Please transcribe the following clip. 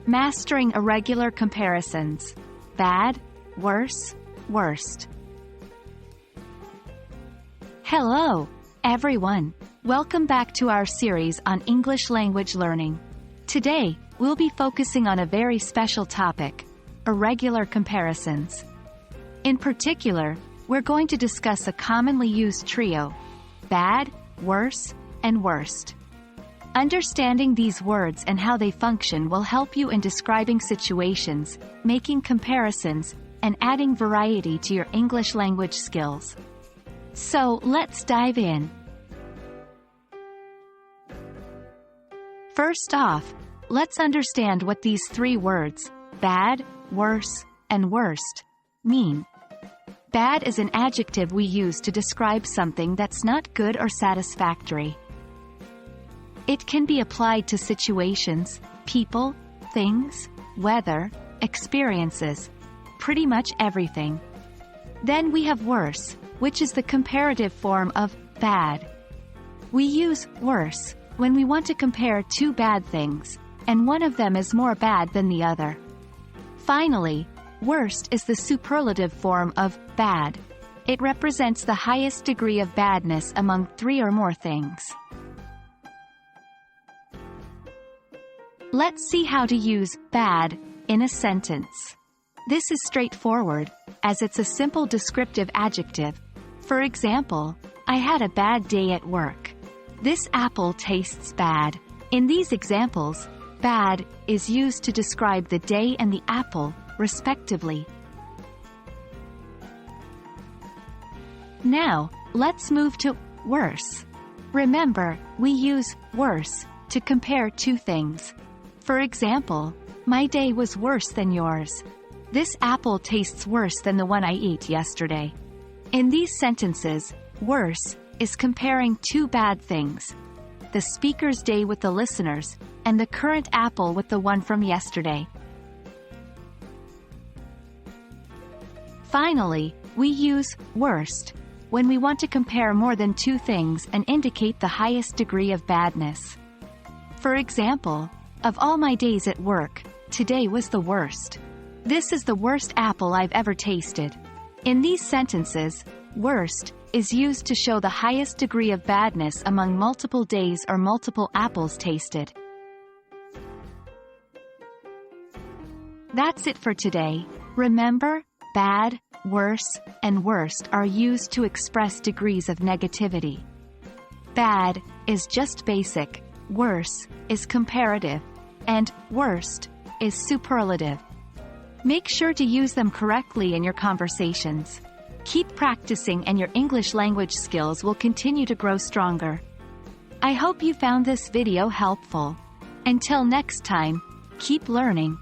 Mastering irregular comparisons. Bad, worse, worst. Hello, everyone. Welcome back to our series on English language learning. Today, we'll be focusing on a very special topic: irregular comparisons. In particular, we're going to discuss a commonly used trio: bad, worse, and worst. Understanding these words and how they function will help you in describing situations, making comparisons, and adding variety to your English language skills. So, let's dive in. First off, let's understand what these three words, bad, worse, and worst, mean. Bad is an adjective we use to describe something that's not good or satisfactory. It can be applied to situations, people, things, weather, experiences, pretty much everything. Then we have worse, which is the comparative form of bad. We use worse when we want to compare two bad things, and one of them is more bad than the other. Finally, worst is the superlative form of bad. It represents the highest degree of badness among three or more things. Let's see how to use bad in a sentence. This is straightforward, as it's a simple descriptive adjective. For example, I had a bad day at work. This apple tastes bad. In these examples, bad is used to describe the day and the apple, respectively. Now, let's move to worse. Remember, we use worse to compare two things. For example, my day was worse than yours. This apple tastes worse than the one I ate yesterday. In these sentences, worse is comparing two bad things: the speaker's day with the listeners, and the current apple with the one from yesterday. Finally, we use worst when we want to compare more than two things and indicate the highest degree of badness. For example, of all my days at work, today was the worst. This is the worst apple I've ever tasted. In these sentences, worst is used to show the highest degree of badness among multiple days or multiple apples tasted. That's it for today. Remember, bad, worse, and worst are used to express degrees of negativity. Bad is just basic, worse is comparative, and worst is superlative. Make sure to use them correctly in your conversations. Keep practicing and your English language skills will continue to grow stronger. I hope you found this video helpful. Until next time, keep learning.